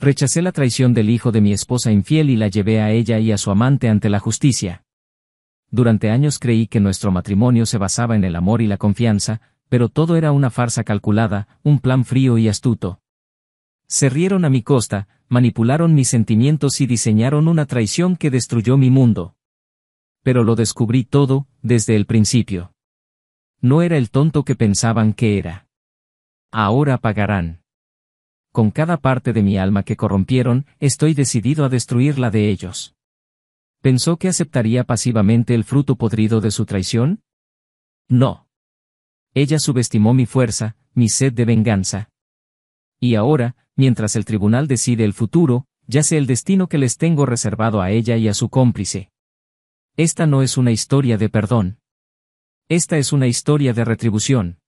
Rechacé la traición del hijo de mi esposa infiel y la llevé a ella y a su amante ante la justicia. Durante años creí que nuestro matrimonio se basaba en el amor y la confianza, pero todo era una farsa calculada, un plan frío y astuto. Se rieron a mi costa, manipularon mis sentimientos y diseñaron una traición que destruyó mi mundo. Pero lo descubrí todo, desde el principio. No era el tonto que pensaban que era. Ahora pagarán. Con cada parte de mi alma que corrompieron, estoy decidido a destruir la de ellos. ¿Pensó que aceptaría pasivamente el fruto podrido de su traición? No. Ella subestimó mi fuerza, mi sed de venganza. Y ahora, mientras el tribunal decide el futuro, ya sé el destino que les tengo reservado a ella y a su cómplice. Esta no es una historia de perdón. Esta es una historia de retribución.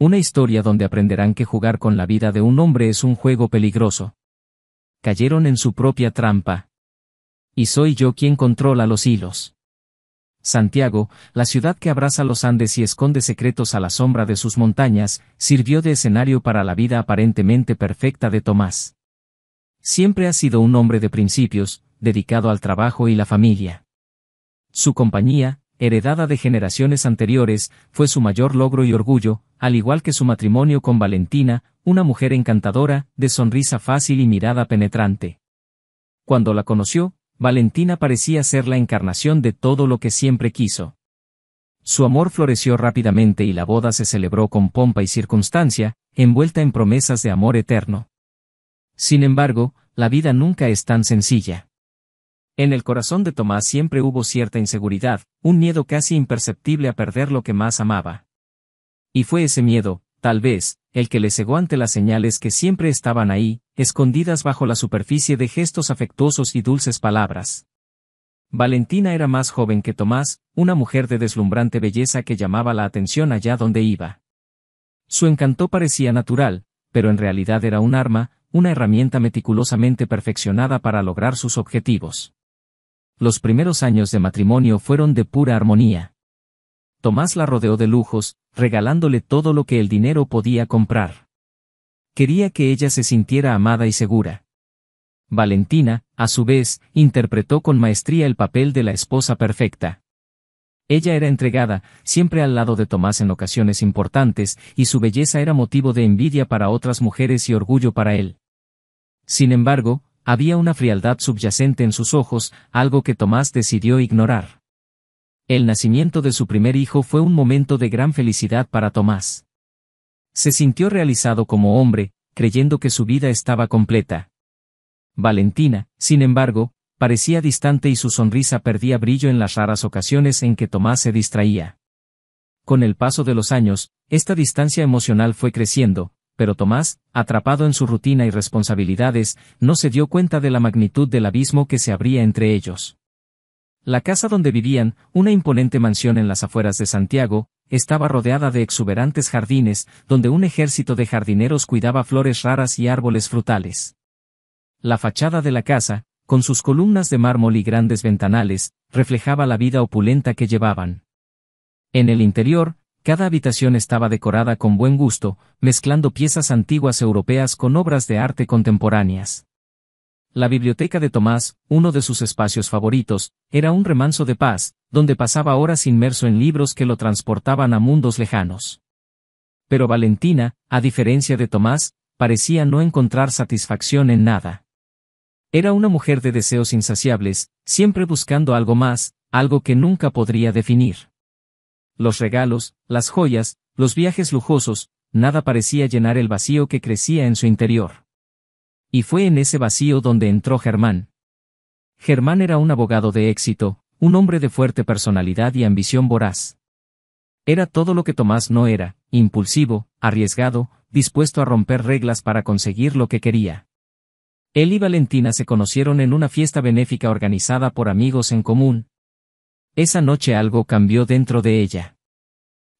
Una historia donde aprenderán que jugar con la vida de un hombre es un juego peligroso. Cayeron en su propia trampa. Y soy yo quien controla los hilos. Santiago, la ciudad que abraza los Andes y esconde secretos a la sombra de sus montañas, sirvió de escenario para la vida aparentemente perfecta de Tomás. Siempre ha sido un hombre de principios, dedicado al trabajo y la familia. Su compañía, heredada de generaciones anteriores, fue su mayor logro y orgullo, al igual que su matrimonio con Valentina, una mujer encantadora, de sonrisa fácil y mirada penetrante. Cuando la conoció, Valentina parecía ser la encarnación de todo lo que siempre quiso. Su amor floreció rápidamente y la boda se celebró con pompa y circunstancia, envuelta en promesas de amor eterno. Sin embargo, la vida nunca es tan sencilla. En el corazón de Tomás siempre hubo cierta inseguridad, un miedo casi imperceptible a perder lo que más amaba. Y fue ese miedo, tal vez, el que le cegó ante las señales que siempre estaban ahí, escondidas bajo la superficie de gestos afectuosos y dulces palabras. Valentina era más joven que Tomás, una mujer de deslumbrante belleza que llamaba la atención allá donde iba. Su encanto parecía natural, pero en realidad era un arma, una herramienta meticulosamente perfeccionada para lograr sus objetivos. Los primeros años de matrimonio fueron de pura armonía. Tomás la rodeó de lujos, regalándole todo lo que el dinero podía comprar. Quería que ella se sintiera amada y segura. Valentina, a su vez, interpretó con maestría el papel de la esposa perfecta. Ella era entregada, siempre al lado de Tomás en ocasiones importantes, y su belleza era motivo de envidia para otras mujeres y orgullo para él. Sin embargo, había una frialdad subyacente en sus ojos, algo que Tomás decidió ignorar. El nacimiento de su primer hijo fue un momento de gran felicidad para Tomás. Se sintió realizado como hombre, creyendo que su vida estaba completa. Valentina, sin embargo, parecía distante y su sonrisa perdía brillo en las raras ocasiones en que Tomás se distraía. Con el paso de los años, esta distancia emocional fue creciendo, pero Tomás, atrapado en su rutina y responsabilidades, no se dio cuenta de la magnitud del abismo que se abría entre ellos. La casa donde vivían, una imponente mansión en las afueras de Santiago, estaba rodeada de exuberantes jardines, donde un ejército de jardineros cuidaba flores raras y árboles frutales. La fachada de la casa, con sus columnas de mármol y grandes ventanales, reflejaba la vida opulenta que llevaban. En el interior, cada habitación estaba decorada con buen gusto, mezclando piezas antiguas europeas con obras de arte contemporáneas. La biblioteca de Tomás, uno de sus espacios favoritos, era un remanso de paz, donde pasaba horas inmerso en libros que lo transportaban a mundos lejanos. Pero Valentina, a diferencia de Tomás, parecía no encontrar satisfacción en nada. Era una mujer de deseos insaciables, siempre buscando algo más, algo que nunca podría definir. Los regalos, las joyas, los viajes lujosos, nada parecía llenar el vacío que crecía en su interior. Y fue en ese vacío donde entró Germán. Germán era un abogado de éxito, un hombre de fuerte personalidad y ambición voraz. Era todo lo que Tomás no era, impulsivo, arriesgado, dispuesto a romper reglas para conseguir lo que quería. Él y Valentina se conocieron en una fiesta benéfica organizada por amigos en común. Esa noche algo cambió dentro de ella.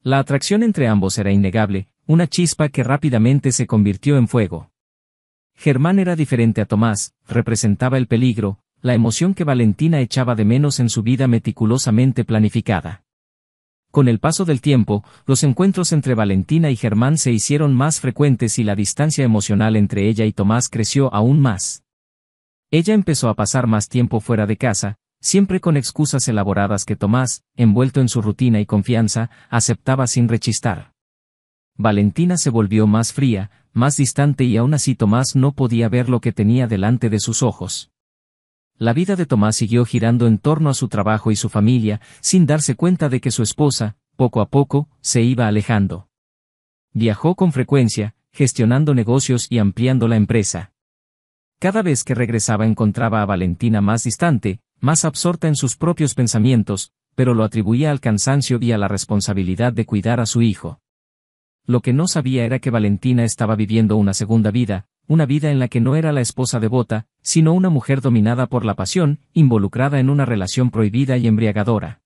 La atracción entre ambos era innegable, una chispa que rápidamente se convirtió en fuego. Germán era diferente a Tomás, representaba el peligro, la emoción que Valentina echaba de menos en su vida meticulosamente planificada. Con el paso del tiempo, los encuentros entre Valentina y Germán se hicieron más frecuentes y la distancia emocional entre ella y Tomás creció aún más. Ella empezó a pasar más tiempo fuera de casa, siempre con excusas elaboradas que Tomás, envuelto en su rutina y confianza, aceptaba sin rechistar. Valentina se volvió más fría, más distante y aún así Tomás no podía ver lo que tenía delante de sus ojos. La vida de Tomás siguió girando en torno a su trabajo y su familia, sin darse cuenta de que su esposa, poco a poco, se iba alejando. Viajó con frecuencia, gestionando negocios y ampliando la empresa. Cada vez que regresaba encontraba a Valentina más distante, más absorta en sus propios pensamientos, pero lo atribuía al cansancio y a la responsabilidad de cuidar a su hijo. Lo que no sabía era que Valentina estaba viviendo una segunda vida, una vida en la que no era la esposa devota, sino una mujer dominada por la pasión, involucrada en una relación prohibida y embriagadora.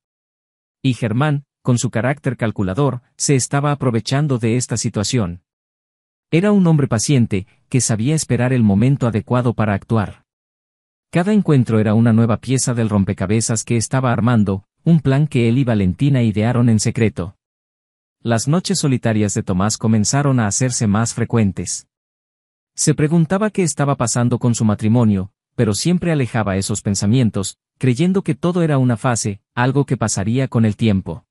Y Germán, con su carácter calculador, se estaba aprovechando de esta situación. Era un hombre paciente, que sabía esperar el momento adecuado para actuar. Cada encuentro era una nueva pieza del rompecabezas que estaba armando, un plan que él y Valentina idearon en secreto. Las noches solitarias de Tomás comenzaron a hacerse más frecuentes. Se preguntaba qué estaba pasando con su matrimonio, pero siempre alejaba esos pensamientos, creyendo que todo era una fase, algo que pasaría con el tiempo.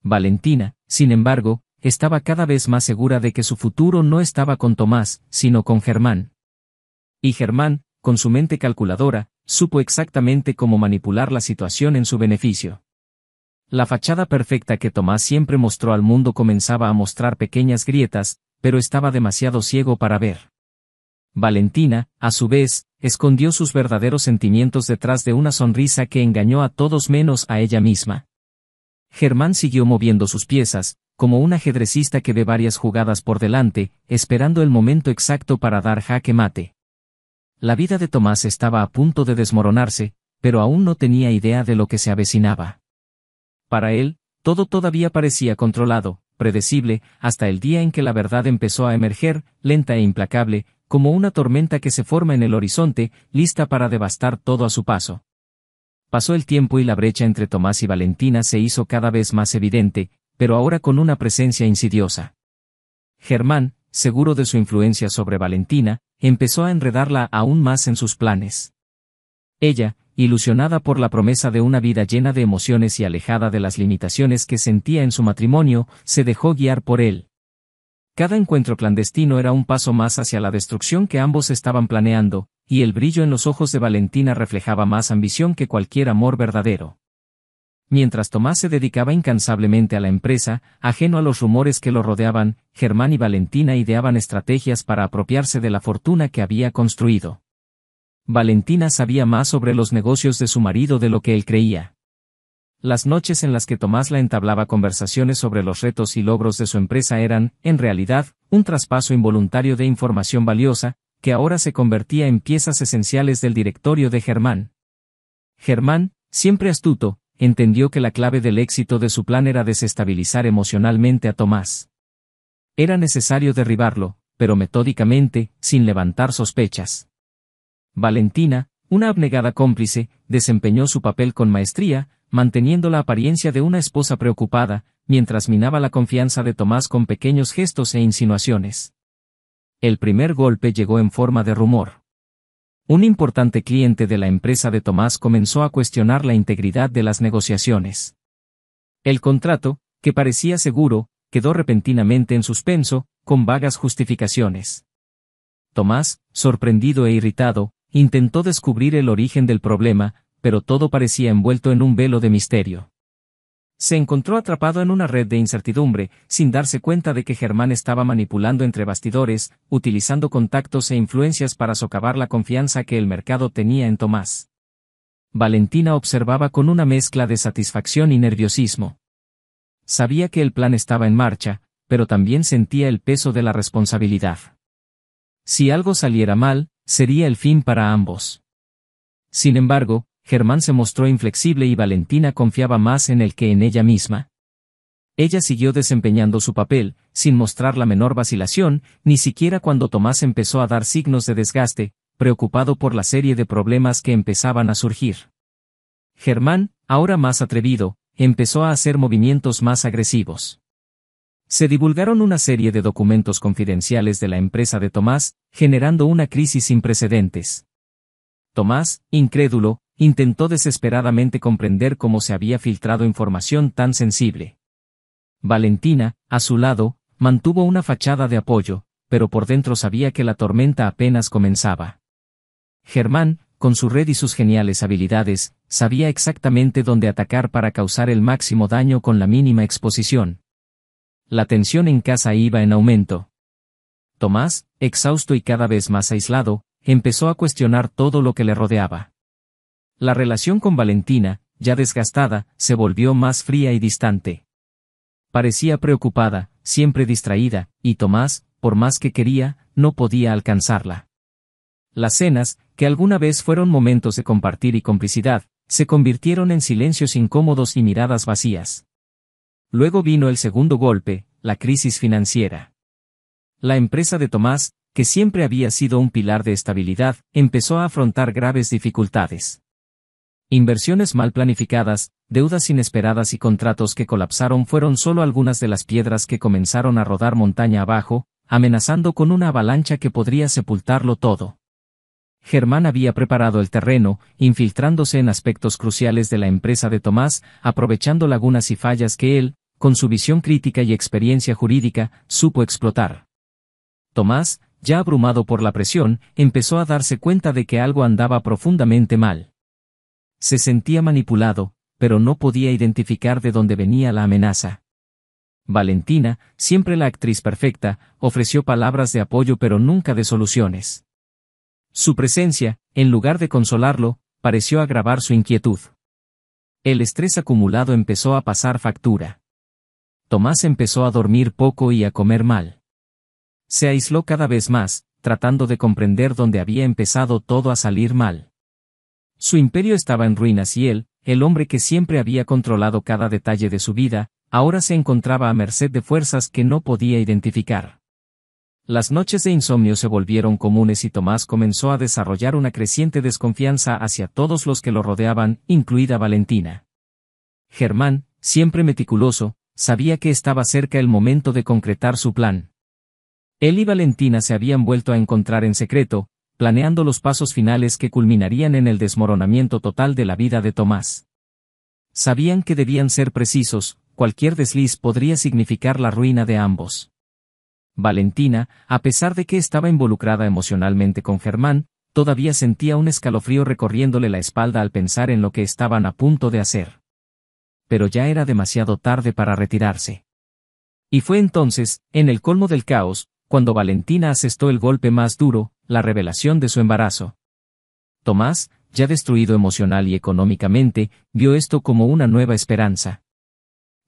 Valentina, sin embargo, estaba cada vez más segura de que su futuro no estaba con Tomás, sino con Germán. Y Germán, con su mente calculadora, supo exactamente cómo manipular la situación en su beneficio. La fachada perfecta que Tomás siempre mostró al mundo comenzaba a mostrar pequeñas grietas, pero estaba demasiado ciego para ver. Valentina, a su vez, escondió sus verdaderos sentimientos detrás de una sonrisa que engañó a todos menos a ella misma. Germán siguió moviendo sus piezas, como un ajedrecista que ve varias jugadas por delante, esperando el momento exacto para dar jaque mate. La vida de Tomás estaba a punto de desmoronarse, pero aún no tenía idea de lo que se avecinaba. Para él, todo todavía parecía controlado, predecible, hasta el día en que la verdad empezó a emerger, lenta e implacable, como una tormenta que se forma en el horizonte, lista para devastar todo a su paso. Pasó el tiempo y la brecha entre Tomás y Valentina se hizo cada vez más evidente, pero ahora con una presencia insidiosa. Germán, seguro de su influencia sobre Valentina, empezó a enredarla aún más en sus planes. Ella, ilusionada por la promesa de una vida llena de emociones y alejada de las limitaciones que sentía en su matrimonio, se dejó guiar por él. Cada encuentro clandestino era un paso más hacia la destrucción que ambos estaban planeando, y el brillo en los ojos de Valentina reflejaba más ambición que cualquier amor verdadero. Mientras Tomás se dedicaba incansablemente a la empresa, ajeno a los rumores que lo rodeaban, Germán y Valentina ideaban estrategias para apropiarse de la fortuna que había construido. Valentina sabía más sobre los negocios de su marido de lo que él creía. Las noches en las que Tomás la entablaba conversaciones sobre los retos y logros de su empresa eran, en realidad, un traspaso involuntario de información valiosa, que ahora se convertía en piezas esenciales del directorio de Germán. Germán, siempre astuto, entendió que la clave del éxito de su plan era desestabilizar emocionalmente a Tomás. Era necesario derribarlo, pero metódicamente, sin levantar sospechas. Valentina, una abnegada cómplice, desempeñó su papel con maestría, manteniendo la apariencia de una esposa preocupada, mientras minaba la confianza de Tomás con pequeños gestos e insinuaciones. El primer golpe llegó en forma de rumor. Un importante cliente de la empresa de Tomás comenzó a cuestionar la integridad de las negociaciones. El contrato, que parecía seguro, quedó repentinamente en suspenso, con vagas justificaciones. Tomás, sorprendido e irritado, intentó descubrir el origen del problema, pero todo parecía envuelto en un velo de misterio. Se encontró atrapado en una red de incertidumbre, sin darse cuenta de que Germán estaba manipulando entre bastidores, utilizando contactos e influencias para socavar la confianza que el mercado tenía en Tomás. Valentina observaba con una mezcla de satisfacción y nerviosismo. Sabía que el plan estaba en marcha, pero también sentía el peso de la responsabilidad. Si algo saliera mal, sería el fin para ambos. Sin embargo, Germán se mostró inflexible y Valentina confiaba más en él que en ella misma. Ella siguió desempeñando su papel, sin mostrar la menor vacilación, ni siquiera cuando Tomás empezó a dar signos de desgaste, preocupado por la serie de problemas que empezaban a surgir. Germán, ahora más atrevido, empezó a hacer movimientos más agresivos. Se divulgaron una serie de documentos confidenciales de la empresa de Tomás, generando una crisis sin precedentes. Tomás, incrédulo, intentó desesperadamente comprender cómo se había filtrado información tan sensible. Valentina, a su lado, mantuvo una fachada de apoyo, pero por dentro sabía que la tormenta apenas comenzaba. Germán, con su red y sus geniales habilidades, sabía exactamente dónde atacar para causar el máximo daño con la mínima exposición. La tensión en casa iba en aumento. Tomás, exhausto y cada vez más aislado, empezó a cuestionar todo lo que le rodeaba. La relación con Valentina, ya desgastada, se volvió más fría y distante. Parecía preocupada, siempre distraída, y Tomás, por más que quería, no podía alcanzarla. Las cenas, que alguna vez fueron momentos de compartir y complicidad, se convirtieron en silencios incómodos y miradas vacías. Luego vino el segundo golpe, la crisis financiera. La empresa de Tomás, que siempre había sido un pilar de estabilidad, empezó a afrontar graves dificultades. Inversiones mal planificadas, deudas inesperadas y contratos que colapsaron fueron solo algunas de las piedras que comenzaron a rodar montaña abajo, amenazando con una avalancha que podría sepultarlo todo. Germán había preparado el terreno, infiltrándose en aspectos cruciales de la empresa de Tomás, aprovechando lagunas y fallas que él, con su visión crítica y experiencia jurídica, supo explotar. Tomás, ya abrumado por la presión, empezó a darse cuenta de que algo andaba profundamente mal. Se sentía manipulado, pero no podía identificar de dónde venía la amenaza. Valentina, siempre la actriz perfecta, ofreció palabras de apoyo pero nunca de soluciones. Su presencia, en lugar de consolarlo, pareció agravar su inquietud. El estrés acumulado empezó a pasar factura. Tomás empezó a dormir poco y a comer mal. Se aisló cada vez más, tratando de comprender dónde había empezado todo a salir mal. Su imperio estaba en ruinas y él, el hombre que siempre había controlado cada detalle de su vida, ahora se encontraba a merced de fuerzas que no podía identificar. Las noches de insomnio se volvieron comunes y Tomás comenzó a desarrollar una creciente desconfianza hacia todos los que lo rodeaban, incluida Valentina. Germán, siempre meticuloso, sabía que estaba cerca el momento de concretar su plan. Él y Valentina se habían vuelto a encontrar en secreto, planeando los pasos finales que culminarían en el desmoronamiento total de la vida de Tomás. Sabían que debían ser precisos, cualquier desliz podría significar la ruina de ambos. Valentina, a pesar de que estaba involucrada emocionalmente con Germán, todavía sentía un escalofrío recorriéndole la espalda al pensar en lo que estaban a punto de hacer. Pero ya era demasiado tarde para retirarse. Y fue entonces, en el colmo del caos, cuando Valentina asestó el golpe más duro, la revelación de su embarazo. Tomás, ya destruido emocional y económicamente, vio esto como una nueva esperanza.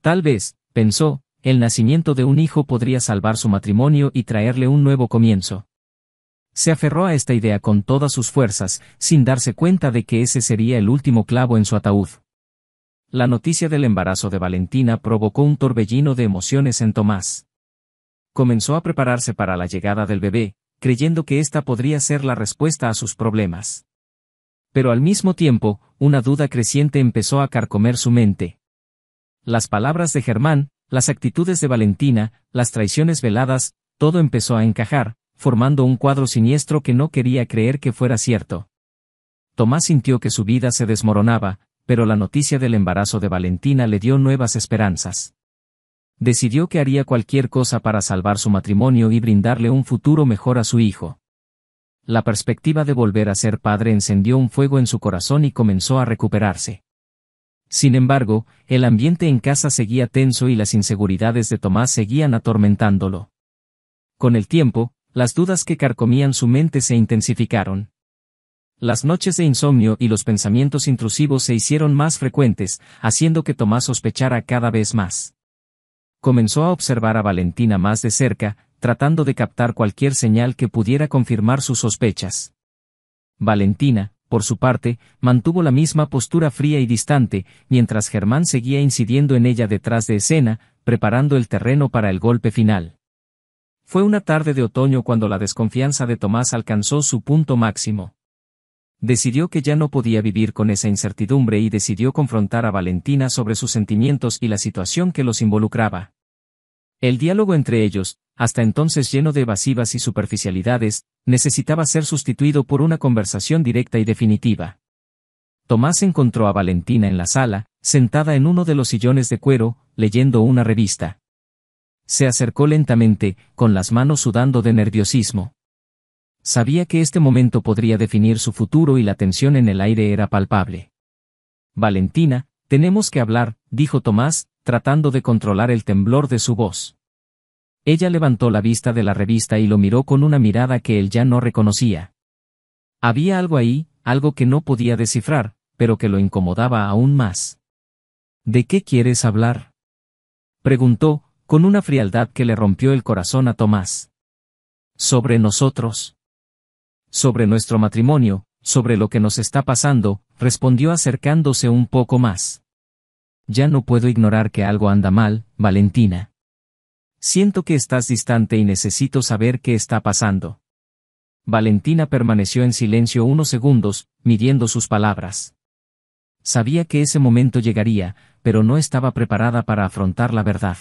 Tal vez, pensó, el nacimiento de un hijo podría salvar su matrimonio y traerle un nuevo comienzo. Se aferró a esta idea con todas sus fuerzas, sin darse cuenta de que ese sería el último clavo en su ataúd. La noticia del embarazo de Valentina provocó un torbellino de emociones en Tomás. Comenzó a prepararse para la llegada del bebé, creyendo que esta podría ser la respuesta a sus problemas. Pero al mismo tiempo, una duda creciente empezó a carcomer su mente. Las palabras de Germán, las actitudes de Valentina, las traiciones veladas, todo empezó a encajar, formando un cuadro siniestro que no quería creer que fuera cierto. Tomás sintió que su vida se desmoronaba, pero la noticia del embarazo de Valentina le dio nuevas esperanzas. Decidió que haría cualquier cosa para salvar su matrimonio y brindarle un futuro mejor a su hijo. La perspectiva de volver a ser padre encendió un fuego en su corazón y comenzó a recuperarse. Sin embargo, el ambiente en casa seguía tenso y las inseguridades de Tomás seguían atormentándolo. Con el tiempo, las dudas que carcomían su mente se intensificaron. Las noches de insomnio y los pensamientos intrusivos se hicieron más frecuentes, haciendo que Tomás sospechara cada vez más. Comenzó a observar a Valentina más de cerca, tratando de captar cualquier señal que pudiera confirmar sus sospechas. Valentina, por su parte, mantuvo la misma postura fría y distante, mientras Germán seguía incidiendo en ella detrás de escena, preparando el terreno para el golpe final. Fue una tarde de otoño cuando la desconfianza de Tomás alcanzó su punto máximo. Decidió que ya no podía vivir con esa incertidumbre y decidió confrontar a Valentina sobre sus sentimientos y la situación que los involucraba. El diálogo entre ellos, hasta entonces lleno de evasivas y superficialidades, necesitaba ser sustituido por una conversación directa y definitiva. Tomás encontró a Valentina en la sala, sentada en uno de los sillones de cuero, leyendo una revista. Se acercó lentamente, con las manos sudando de nerviosismo. Sabía que este momento podría definir su futuro y la tensión en el aire era palpable. Valentina, tenemos que hablar, dijo Tomás, tratando de controlar el temblor de su voz. Ella levantó la vista de la revista y lo miró con una mirada que él ya no reconocía. Había algo ahí, algo que no podía descifrar, pero que lo incomodaba aún más. ¿De qué quieres hablar?, preguntó, con una frialdad que le rompió el corazón a Tomás. Sobre nosotros. Sobre nuestro matrimonio, sobre lo que nos está pasando, respondió acercándose un poco más. Ya no puedo ignorar que algo anda mal, Valentina. Siento que estás distante y necesito saber qué está pasando. Valentina permaneció en silencio unos segundos, midiendo sus palabras. Sabía que ese momento llegaría, pero no estaba preparada para afrontar la verdad.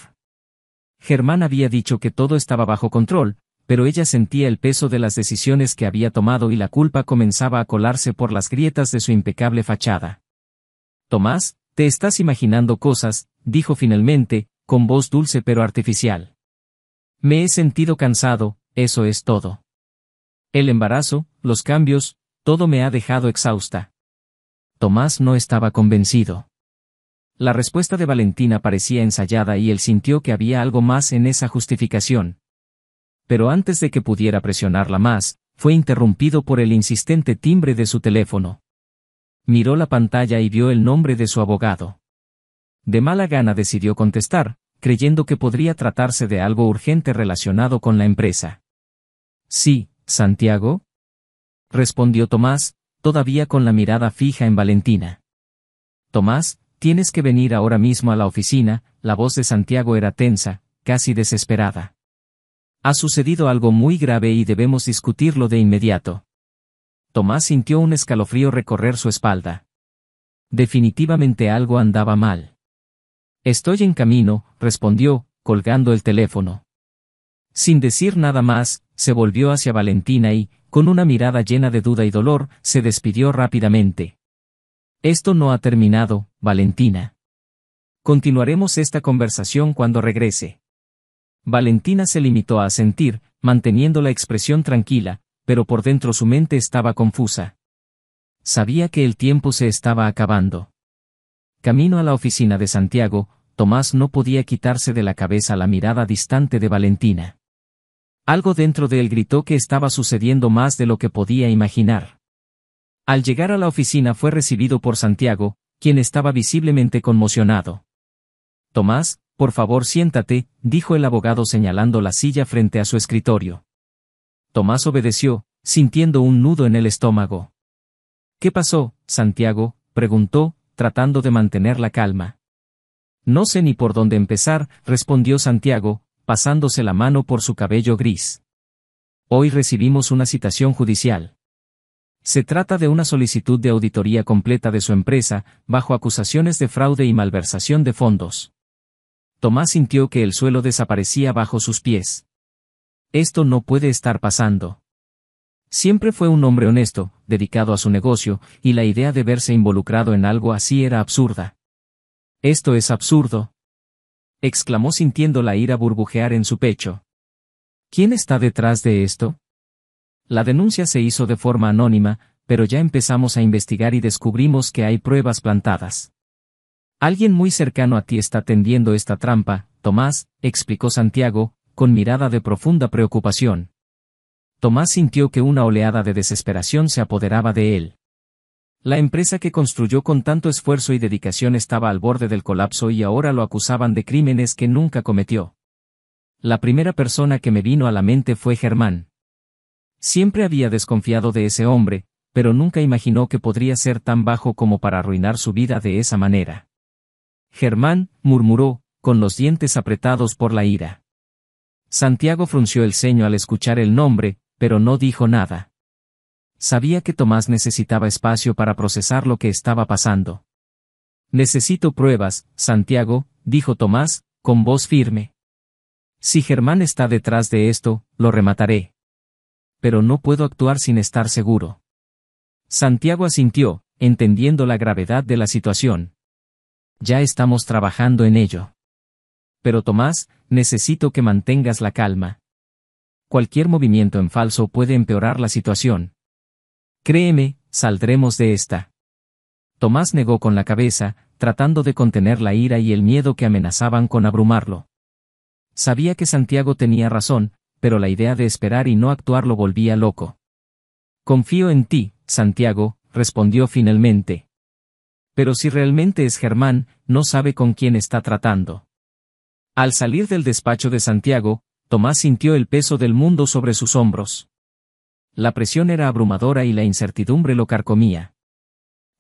Germán había dicho que todo estaba bajo control, pero ella sentía el peso de las decisiones que había tomado y la culpa comenzaba a colarse por las grietas de su impecable fachada. Tomás, te estás imaginando cosas, dijo finalmente, con voz dulce pero artificial. Me he sentido cansado, eso es todo. El embarazo, los cambios, todo me ha dejado exhausta. Tomás no estaba convencido. La respuesta de Valentina parecía ensayada y él sintió que había algo más en esa justificación. Pero antes de que pudiera presionarla más, fue interrumpido por el insistente timbre de su teléfono. Miró la pantalla y vio el nombre de su abogado. De mala gana decidió contestar, creyendo que podría tratarse de algo urgente relacionado con la empresa. Sí, Santiago, respondió Tomás, todavía con la mirada fija en Valentina. Tomás, tienes que venir ahora mismo a la oficina, la voz de Santiago era tensa, casi desesperada. Ha sucedido algo muy grave y debemos discutirlo de inmediato. Tomás sintió un escalofrío recorrer su espalda. Definitivamente algo andaba mal. Estoy en camino, respondió, colgando el teléfono. Sin decir nada más, se volvió hacia Valentina y, con una mirada llena de duda y dolor, se despidió rápidamente. Esto no ha terminado, Valentina. Continuaremos esta conversación cuando regrese. Valentina se limitó a asentir, manteniendo la expresión tranquila, pero por dentro su mente estaba confusa. Sabía que el tiempo se estaba acabando. Camino a la oficina de Santiago, Tomás no podía quitarse de la cabeza la mirada distante de Valentina. Algo dentro de él gritó que estaba sucediendo más de lo que podía imaginar. Al llegar a la oficina fue recibido por Santiago, quien estaba visiblemente conmocionado. Tomás, por favor siéntate, dijo el abogado señalando la silla frente a su escritorio. Tomás obedeció, sintiendo un nudo en el estómago. ¿Qué pasó, Santiago?, preguntó, tratando de mantener la calma. No sé ni por dónde empezar, respondió Santiago, pasándose la mano por su cabello gris. Hoy recibimos una citación judicial. Se trata de una solicitud de auditoría completa de su empresa, bajo acusaciones de fraude y malversación de fondos. Tomás sintió que el suelo desaparecía bajo sus pies. Esto no puede estar pasando. Siempre fue un hombre honesto, dedicado a su negocio, y la idea de verse involucrado en algo así era absurda. Esto es absurdo, exclamó sintiendo la ira burbujear en su pecho. ¿Quién está detrás de esto? La denuncia se hizo de forma anónima, pero ya empezamos a investigar y descubrimos que hay pruebas plantadas. Alguien muy cercano a ti está tendiendo esta trampa, Tomás, explicó Santiago, con mirada de profunda preocupación. Tomás sintió que una oleada de desesperación se apoderaba de él. La empresa que construyó con tanto esfuerzo y dedicación estaba al borde del colapso y ahora lo acusaban de crímenes que nunca cometió. La primera persona que me vino a la mente fue Germán. Siempre había desconfiado de ese hombre, pero nunca imaginó que podría ser tan bajo como para arruinar su vida de esa manera. Germán, murmuró, con los dientes apretados por la ira. Santiago frunció el ceño al escuchar el nombre, pero no dijo nada. Sabía que Tomás necesitaba espacio para procesar lo que estaba pasando. Necesito pruebas, Santiago, dijo Tomás, con voz firme. Si Germán está detrás de esto, lo remataré. Pero no puedo actuar sin estar seguro. Santiago asintió, entendiendo la gravedad de la situación. Ya estamos trabajando en ello. Pero Tomás, necesito que mantengas la calma. Cualquier movimiento en falso puede empeorar la situación. Créeme, saldremos de esta. Tomás negó con la cabeza, tratando de contener la ira y el miedo que amenazaban con abrumarlo. Sabía que Santiago tenía razón, pero la idea de esperar y no actuar lo volvía loco. Confío en ti, Santiago, respondió finalmente. Pero si realmente es Germán, no sabe con quién está tratando. Al salir del despacho de Santiago, Tomás sintió el peso del mundo sobre sus hombros. La presión era abrumadora y la incertidumbre lo carcomía.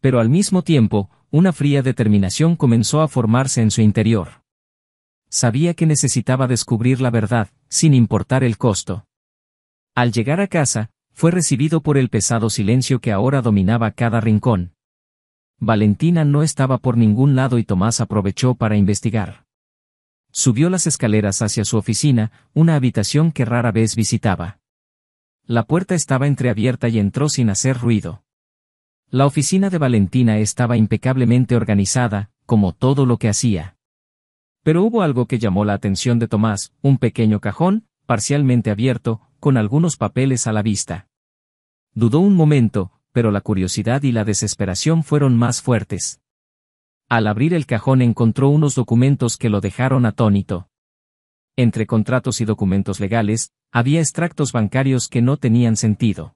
Pero al mismo tiempo, una fría determinación comenzó a formarse en su interior. Sabía que necesitaba descubrir la verdad, sin importar el costo. Al llegar a casa, fue recibido por el pesado silencio que ahora dominaba cada rincón. Valentina no estaba por ningún lado y Tomás aprovechó para investigar. Subió las escaleras hacia su oficina, una habitación que rara vez visitaba. La puerta estaba entreabierta y entró sin hacer ruido. La oficina de Valentina estaba impecablemente organizada, como todo lo que hacía. Pero hubo algo que llamó la atención de Tomás, un pequeño cajón, parcialmente abierto, con algunos papeles a la vista. Dudó un momento, pero la curiosidad y la desesperación fueron más fuertes. Al abrir el cajón encontró unos documentos que lo dejaron atónito. Entre contratos y documentos legales, había extractos bancarios que no tenían sentido.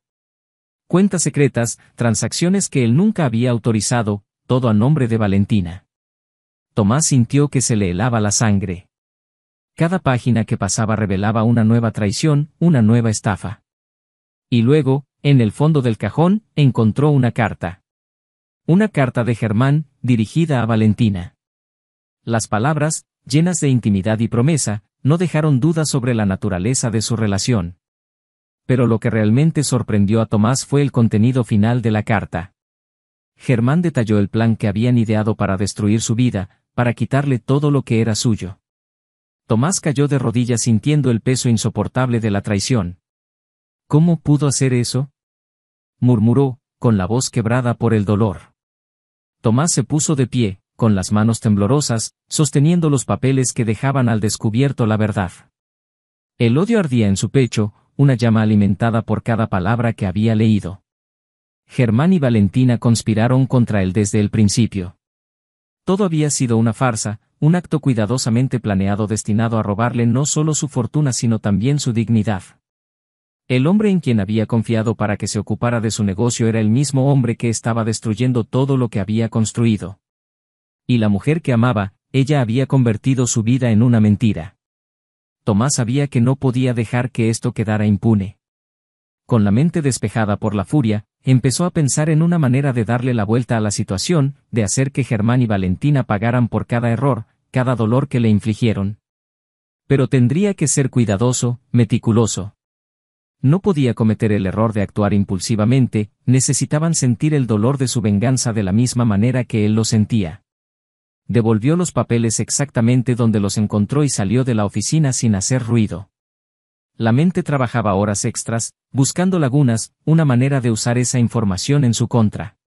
Cuentas secretas, transacciones que él nunca había autorizado, todo a nombre de Valentina. Tomás sintió que se le helaba la sangre. Cada página que pasaba revelaba una nueva traición, una nueva estafa. Y luego, en el fondo del cajón, encontró una carta. Una carta de Germán, dirigida a Valentina. Las palabras, llenas de intimidad y promesa, no dejaron dudas sobre la naturaleza de su relación. Pero lo que realmente sorprendió a Tomás fue el contenido final de la carta. Germán detalló el plan que habían ideado para destruir su vida, para quitarle todo lo que era suyo. Tomás cayó de rodillas sintiendo el peso insoportable de la traición. ¿Cómo pudo hacer eso?, murmuró, con la voz quebrada por el dolor. Tomás se puso de pie, con las manos temblorosas, sosteniendo los papeles que dejaban al descubierto la verdad. El odio ardía en su pecho, una llama alimentada por cada palabra que había leído. Germán y Valentina conspiraron contra él desde el principio. Todo había sido una farsa, un acto cuidadosamente planeado destinado a robarle no solo su fortuna sino también su dignidad. El hombre en quien había confiado para que se ocupara de su negocio era el mismo hombre que estaba destruyendo todo lo que había construido. Y la mujer que amaba, ella había convertido su vida en una mentira. Tomás sabía que no podía dejar que esto quedara impune. Con la mente despejada por la furia, empezó a pensar en una manera de darle la vuelta a la situación, de hacer que Germán y Valentina pagaran por cada error, cada dolor que le infligieron. Pero tendría que ser cuidadoso, meticuloso. No podía cometer el error de actuar impulsivamente, necesitaban sentir el dolor de su venganza de la misma manera que él lo sentía. Devolvió los papeles exactamente donde los encontró y salió de la oficina sin hacer ruido. La mente trabajaba horas extras, buscando lagunas, una manera de usar esa información en su contra.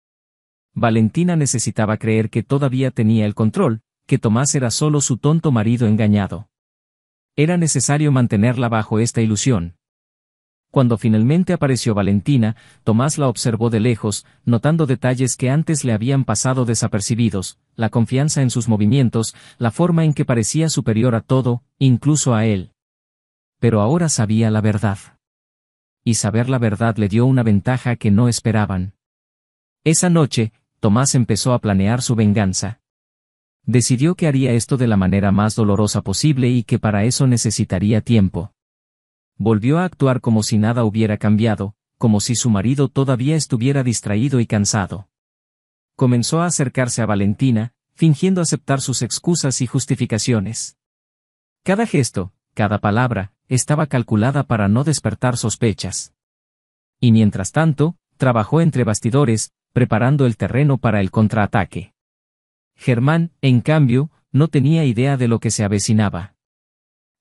Valentina necesitaba creer que todavía tenía el control, que Tomás era solo su tonto marido engañado. Era necesario mantenerla bajo esta ilusión. Cuando finalmente apareció Valentina, Tomás la observó de lejos, notando detalles que antes le habían pasado desapercibidos, la confianza en sus movimientos, la forma en que parecía superior a todo, incluso a él. Pero ahora sabía la verdad. Y saber la verdad le dio una ventaja que no esperaban. Esa noche, Tomás empezó a planear su venganza. Decidió que haría esto de la manera más dolorosa posible y que para eso necesitaría tiempo. Volvió a actuar como si nada hubiera cambiado, como si su marido todavía estuviera distraído y cansado. Comenzó a acercarse a Valentina, fingiendo aceptar sus excusas y justificaciones. Cada gesto, cada palabra, estaba calculada para no despertar sospechas. Y mientras tanto, trabajó entre bastidores, preparando el terreno para el contraataque. Germán, en cambio, no tenía idea de lo que se avecinaba.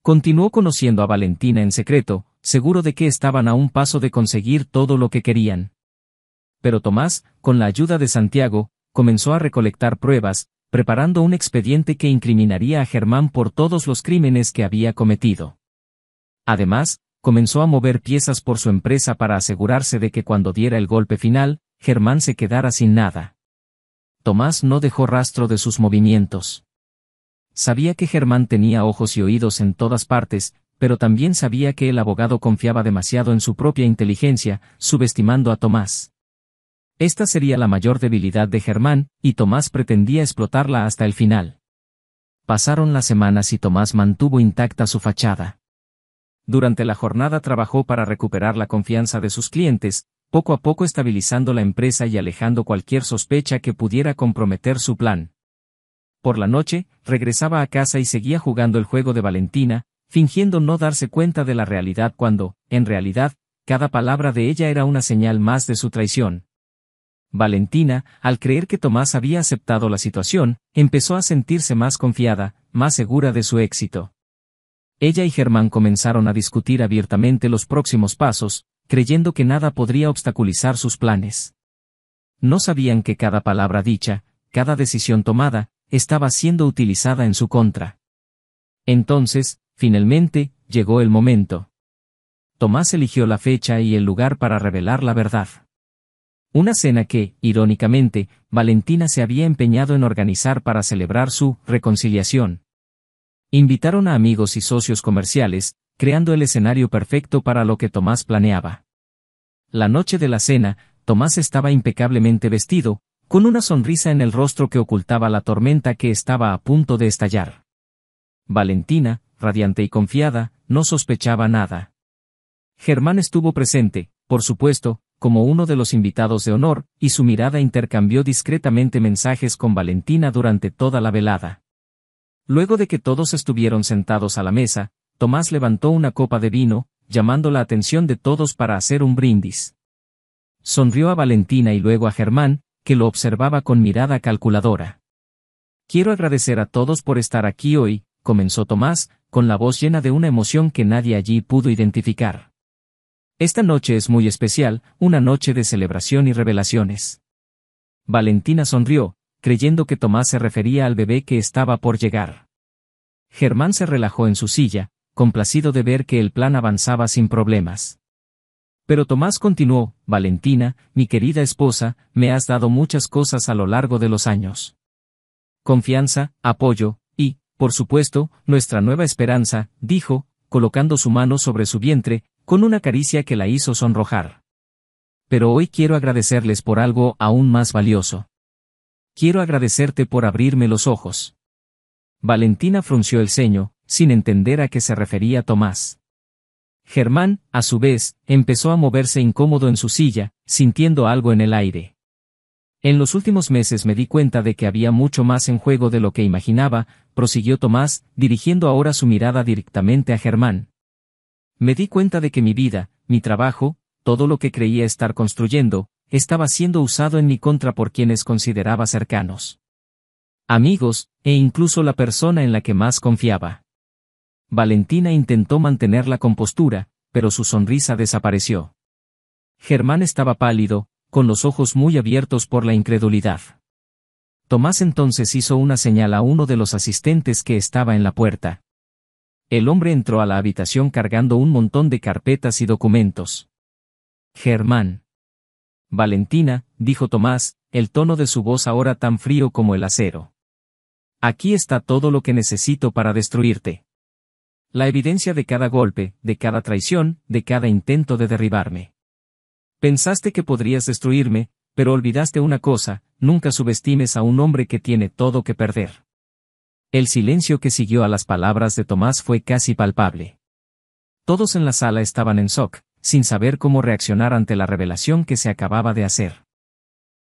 Continuó conociendo a Valentina en secreto, seguro de que estaban a un paso de conseguir todo lo que querían. Pero Tomás, con la ayuda de Santiago, comenzó a recolectar pruebas, preparando un expediente que incriminaría a Germán por todos los crímenes que había cometido. Además, comenzó a mover piezas por su empresa para asegurarse de que cuando diera el golpe final, Germán se quedara sin nada. Tomás no dejó rastro de sus movimientos. Sabía que Germán tenía ojos y oídos en todas partes, pero también sabía que el abogado confiaba demasiado en su propia inteligencia, subestimando a Tomás. Esta sería la mayor debilidad de Germán, y Tomás pretendía explotarla hasta el final. Pasaron las semanas y Tomás mantuvo intacta su fachada. Durante la jornada trabajó para recuperar la confianza de sus clientes, poco a poco estabilizando la empresa y alejando cualquier sospecha que pudiera comprometer su plan. Por la noche, regresaba a casa y seguía jugando el juego de Valentina, fingiendo no darse cuenta de la realidad cuando, en realidad, cada palabra de ella era una señal más de su traición. Valentina, al creer que Tomás había aceptado la situación, empezó a sentirse más confiada, más segura de su éxito. Ella y Germán comenzaron a discutir abiertamente los próximos pasos, creyendo que nada podría obstaculizar sus planes. No sabían que cada palabra dicha, cada decisión tomada, estaba siendo utilizada en su contra. Entonces, finalmente, llegó el momento. Tomás eligió la fecha y el lugar para revelar la verdad. Una cena que, irónicamente, Valentina se había empeñado en organizar para celebrar su reconciliación. Invitaron a amigos y socios comerciales, creando el escenario perfecto para lo que Tomás planeaba. La noche de la cena, Tomás estaba impecablemente vestido, con una sonrisa en el rostro que ocultaba la tormenta que estaba a punto de estallar. Valentina, radiante y confiada, no sospechaba nada. Germán estuvo presente, por supuesto, como uno de los invitados de honor, y su mirada intercambió discretamente mensajes con Valentina durante toda la velada. Luego de que todos estuvieron sentados a la mesa, Tomás levantó una copa de vino, llamando la atención de todos para hacer un brindis. Sonrió a Valentina y luego a Germán, que lo observaba con mirada calculadora. Quiero agradecer a todos por estar aquí hoy, comenzó Tomás, con la voz llena de una emoción que nadie allí pudo identificar. Esta noche es muy especial, una noche de celebración y revelaciones. Valentina sonrió, creyendo que Tomás se refería al bebé que estaba por llegar. Germán se relajó en su silla, complacido de ver que el plan avanzaba sin problemas. Pero Tomás continuó: Valentina, mi querida esposa, me has dado muchas cosas a lo largo de los años. Confianza, apoyo, y, por supuesto, nuestra nueva esperanza, dijo, colocando su mano sobre su vientre, con una caricia que la hizo sonrojar. Pero hoy quiero agradecerles por algo aún más valioso. Quiero agradecerte por abrirme los ojos. Valentina frunció el ceño, sin entender a qué se refería Tomás. Germán, a su vez, empezó a moverse incómodo en su silla, sintiendo algo en el aire. En los últimos meses me di cuenta de que había mucho más en juego de lo que imaginaba, prosiguió Tomás, dirigiendo ahora su mirada directamente a Germán. Me di cuenta de que mi vida, mi trabajo, todo lo que creía estar construyendo, estaba siendo usado en mi contra por quienes consideraba cercanos. Amigos, e incluso la persona en la que más confiaba. Valentina intentó mantener la compostura, pero su sonrisa desapareció. Germán estaba pálido, con los ojos muy abiertos por la incredulidad. Tomás entonces hizo una señal a uno de los asistentes que estaba en la puerta. El hombre entró a la habitación cargando un montón de carpetas y documentos. Germán. Valentina, dijo Tomás, el tono de su voz ahora tan frío como el acero. Aquí está todo lo que necesito para destruirte. La evidencia de cada golpe, de cada traición, de cada intento de derribarme. Pensaste que podrías destruirme, pero olvidaste una cosa: nunca subestimes a un hombre que tiene todo que perder. El silencio que siguió a las palabras de Tomás fue casi palpable. Todos en la sala estaban en shock, sin saber cómo reaccionar ante la revelación que se acababa de hacer.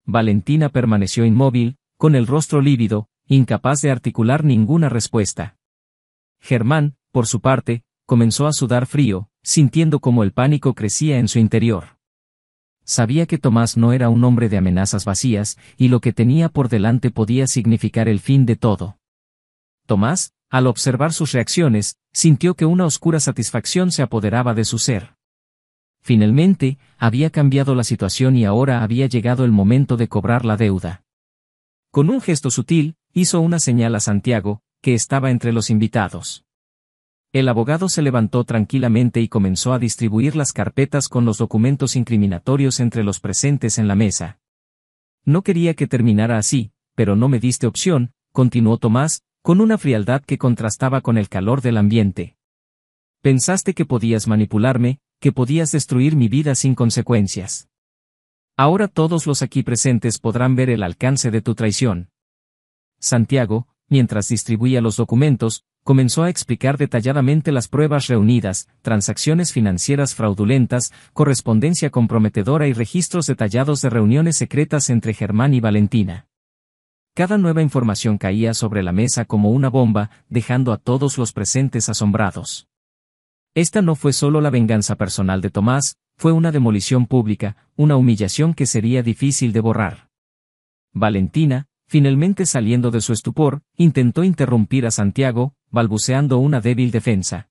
Valentina permaneció inmóvil, con el rostro lívido, incapaz de articular ninguna respuesta. Germán, por su parte, comenzó a sudar frío, sintiendo cómo el pánico crecía en su interior. Sabía que Tomás no era un hombre de amenazas vacías, y lo que tenía por delante podía significar el fin de todo. Tomás, al observar sus reacciones, sintió que una oscura satisfacción se apoderaba de su ser. Finalmente, había cambiado la situación y ahora había llegado el momento de cobrar la deuda. Con un gesto sutil, hizo una señal a Santiago, que estaba entre los invitados. El abogado se levantó tranquilamente y comenzó a distribuir las carpetas con los documentos incriminatorios entre los presentes en la mesa. No quería que terminara así, pero no me diste opción, continuó Tomás, con una frialdad que contrastaba con el calor del ambiente. Pensaste que podías manipularme, que podías destruir mi vida sin consecuencias. Ahora todos los aquí presentes podrán ver el alcance de tu traición. Santiago, mientras distribuía los documentos, comenzó a explicar detalladamente las pruebas reunidas, transacciones financieras fraudulentas, correspondencia comprometedora y registros detallados de reuniones secretas entre Germán y Valentina. Cada nueva información caía sobre la mesa como una bomba, dejando a todos los presentes asombrados. Esta no fue solo la venganza personal de Tomás, fue una demolición pública, una humillación que sería difícil de borrar. Valentina, finalmente saliendo de su estupor, intentó interrumpir a Santiago, balbuceando una débil defensa.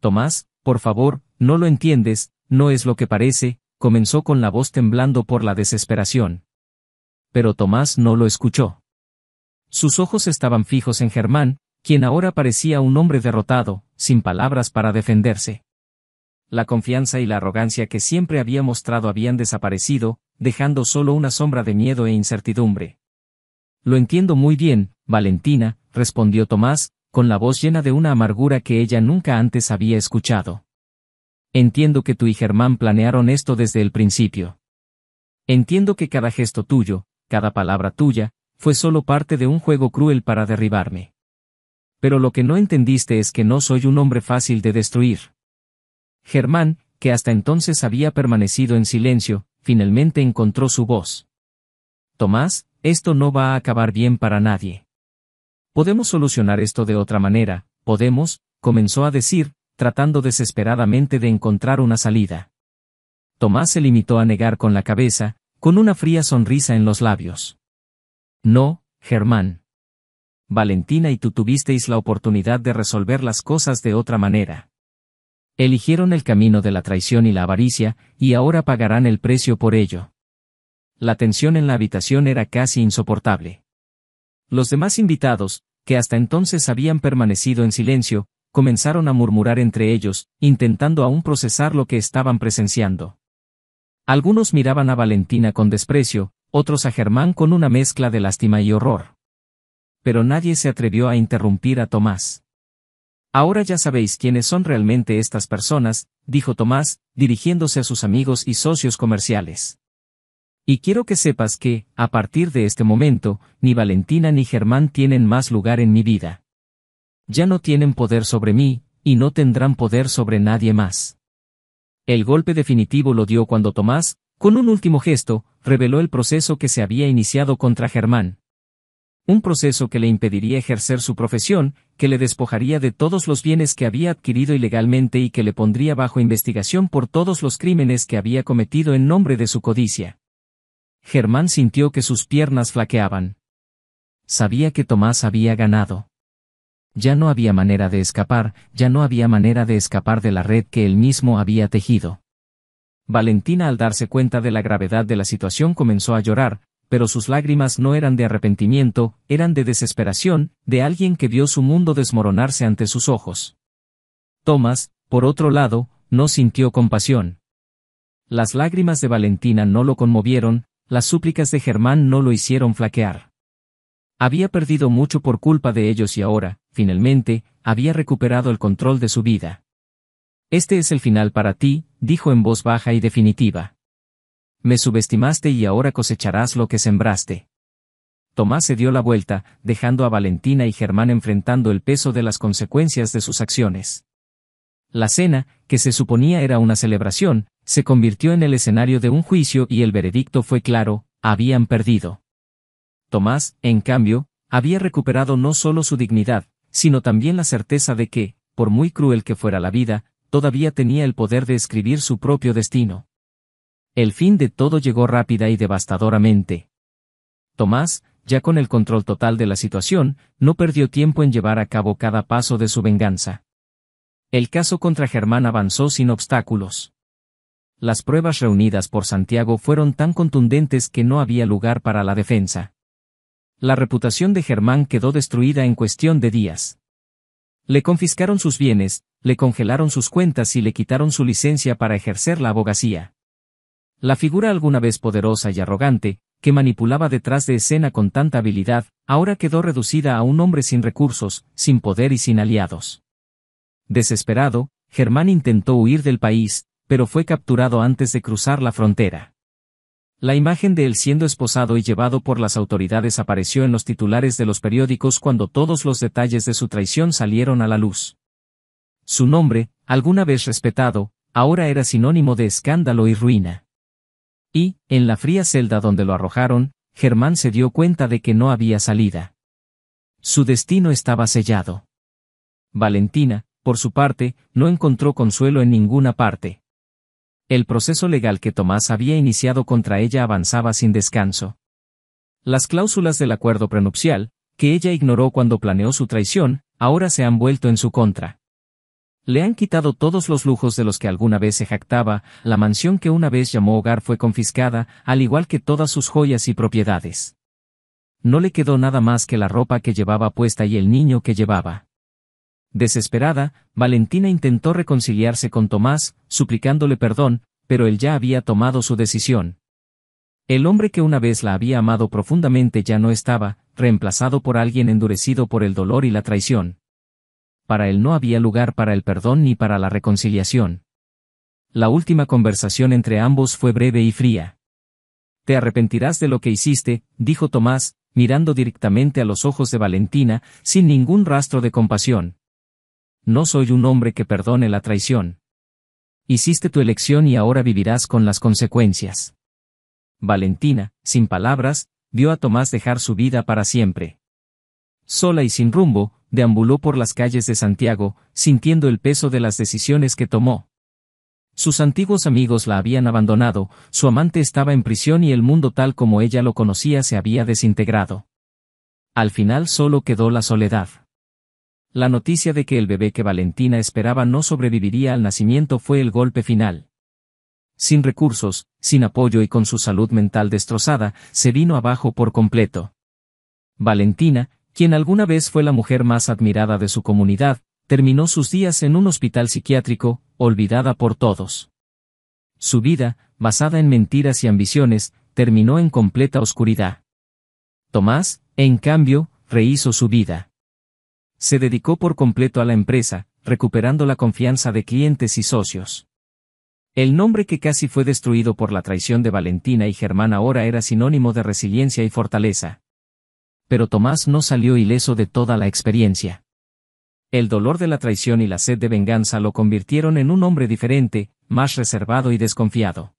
Tomás, por favor, no lo entiendes, no es lo que parece, comenzó con la voz temblando por la desesperación. Pero Tomás no lo escuchó. Sus ojos estaban fijos en Germán, quien ahora parecía un hombre derrotado, sin palabras para defenderse. La confianza y la arrogancia que siempre había mostrado habían desaparecido, dejando solo una sombra de miedo e incertidumbre. Lo entiendo muy bien, Valentina, respondió Tomás, con la voz llena de una amargura que ella nunca antes había escuchado. Entiendo que tú y Germán planearon esto desde el principio. Entiendo que cada gesto tuyo, cada palabra tuya, fue solo parte de un juego cruel para derribarme. Pero lo que no entendiste es que no soy un hombre fácil de destruir. Germán, que hasta entonces había permanecido en silencio, finalmente encontró su voz. Tomás, esto no va a acabar bien para nadie. Podemos solucionar esto de otra manera, podemos, comenzó a decir, tratando desesperadamente de encontrar una salida. Tomás se limitó a negar con la cabeza, con una fría sonrisa en los labios. No, Germán. Valentina y tú tuvisteis la oportunidad de resolver las cosas de otra manera. Eligieron el camino de la traición y la avaricia, y ahora pagarán el precio por ello. La tensión en la habitación era casi insoportable. Los demás invitados, que hasta entonces habían permanecido en silencio, comenzaron a murmurar entre ellos, intentando aún procesar lo que estaban presenciando. Algunos miraban a Valentina con desprecio, otros a Germán con una mezcla de lástima y horror. Pero nadie se atrevió a interrumpir a Tomás. Ahora ya sabéis quiénes son realmente estas personas, dijo Tomás, dirigiéndose a sus amigos y socios comerciales. Y quiero que sepas que, a partir de este momento, ni Valentina ni Germán tienen más lugar en mi vida. Ya no tienen poder sobre mí, y no tendrán poder sobre nadie más. El golpe definitivo lo dio cuando Tomás, con un último gesto, reveló el proceso que se había iniciado contra Germán. Un proceso que le impediría ejercer su profesión, que le despojaría de todos los bienes que había adquirido ilegalmente y que le pondría bajo investigación por todos los crímenes que había cometido en nombre de su codicia. Germán sintió que sus piernas flaqueaban. Sabía que Tomás había ganado. Ya no había manera de escapar, ya no había manera de escapar de la red que él mismo había tejido. Valentina, al darse cuenta de la gravedad de la situación, comenzó a llorar, pero sus lágrimas no eran de arrepentimiento, eran de desesperación, de alguien que vio su mundo desmoronarse ante sus ojos. Tomás, por otro lado, no sintió compasión. Las lágrimas de Valentina no lo conmovieron, las súplicas de Germán no lo hicieron flaquear. Había perdido mucho por culpa de ellos y ahora, finalmente, había recuperado el control de su vida. Este es el final para ti, dijo en voz baja y definitiva. Me subestimaste y ahora cosecharás lo que sembraste. Tomás se dio la vuelta, dejando a Valentina y Germán enfrentando el peso de las consecuencias de sus acciones. La cena, que se suponía era una celebración, se convirtió en el escenario de un juicio y el veredicto fue claro: habían perdido. Tomás, en cambio, había recuperado no solo su dignidad, sino también la certeza de que, por muy cruel que fuera la vida, todavía tenía el poder de escribir su propio destino. El fin de todo llegó rápida y devastadoramente. Tomás, ya con el control total de la situación, no perdió tiempo en llevar a cabo cada paso de su venganza. El caso contra Germán avanzó sin obstáculos. Las pruebas reunidas por Santiago fueron tan contundentes que no había lugar para la defensa. La reputación de Germán quedó destruida en cuestión de días. Le confiscaron sus bienes, le congelaron sus cuentas y le quitaron su licencia para ejercer la abogacía. La figura alguna vez poderosa y arrogante, que manipulaba detrás de escena con tanta habilidad, ahora quedó reducida a un hombre sin recursos, sin poder y sin aliados. Desesperado, Germán intentó huir del país, pero fue capturado antes de cruzar la frontera. La imagen de él siendo esposado y llevado por las autoridades apareció en los titulares de los periódicos cuando todos los detalles de su traición salieron a la luz. Su nombre, alguna vez respetado, ahora era sinónimo de escándalo y ruina. Y, en la fría celda donde lo arrojaron, Germán se dio cuenta de que no había salida. Su destino estaba sellado. Valentina, por su parte, no encontró consuelo en ninguna parte. El proceso legal que Tomás había iniciado contra ella avanzaba sin descanso. Las cláusulas del acuerdo prenupcial, que ella ignoró cuando planeó su traición, ahora se han vuelto en su contra. Le han quitado todos los lujos de los que alguna vez se jactaba, la mansión que una vez llamó hogar fue confiscada, al igual que todas sus joyas y propiedades. No le quedó nada más que la ropa que llevaba puesta y el niño que llevaba. Desesperada, Valentina intentó reconciliarse con Tomás, suplicándole perdón, pero él ya había tomado su decisión. El hombre que una vez la había amado profundamente ya no estaba, reemplazado por alguien endurecido por el dolor y la traición. Para él no había lugar para el perdón ni para la reconciliación. La última conversación entre ambos fue breve y fría. «Te arrepentirás de lo que hiciste», dijo Tomás, mirando directamente a los ojos de Valentina, sin ningún rastro de compasión. «No soy un hombre que perdone la traición. Hiciste tu elección y ahora vivirás con las consecuencias». Valentina, sin palabras, vio a Tomás dejar su vida para siempre. Sola y sin rumbo, deambuló por las calles de Santiago, sintiendo el peso de las decisiones que tomó. Sus antiguos amigos la habían abandonado, su amante estaba en prisión y el mundo tal como ella lo conocía se había desintegrado. Al final solo quedó la soledad. La noticia de que el bebé que Valentina esperaba no sobreviviría al nacimiento fue el golpe final. Sin recursos, sin apoyo y con su salud mental destrozada, se vino abajo por completo. Valentina, quien alguna vez fue la mujer más admirada de su comunidad, terminó sus días en un hospital psiquiátrico, olvidada por todos. Su vida, basada en mentiras y ambiciones, terminó en completa oscuridad. Tomás, en cambio, rehizo su vida. Se dedicó por completo a la empresa, recuperando la confianza de clientes y socios. El nombre que casi fue destruido por la traición de Valentina y Germán ahora era sinónimo de resiliencia y fortaleza. Pero Tomás no salió ileso de toda la experiencia. El dolor de la traición y la sed de venganza lo convirtieron en un hombre diferente, más reservado y desconfiado.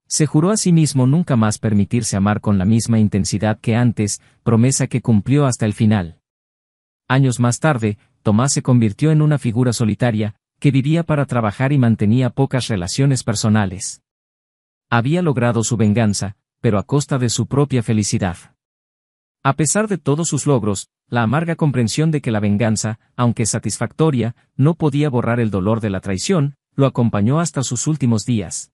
Se juró a sí mismo nunca más permitirse amar con la misma intensidad que antes, promesa que cumplió hasta el final. Años más tarde, Tomás se convirtió en una figura solitaria, que vivía para trabajar y mantenía pocas relaciones personales. Había logrado su venganza, pero a costa de su propia felicidad. A pesar de todos sus logros, la amarga comprensión de que la venganza, aunque satisfactoria, no podía borrar el dolor de la traición, lo acompañó hasta sus últimos días.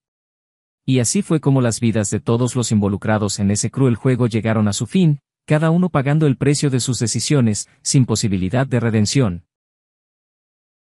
Y así fue como las vidas de todos los involucrados en ese cruel juego llegaron a su fin, cada uno pagando el precio de sus decisiones, sin posibilidad de redención.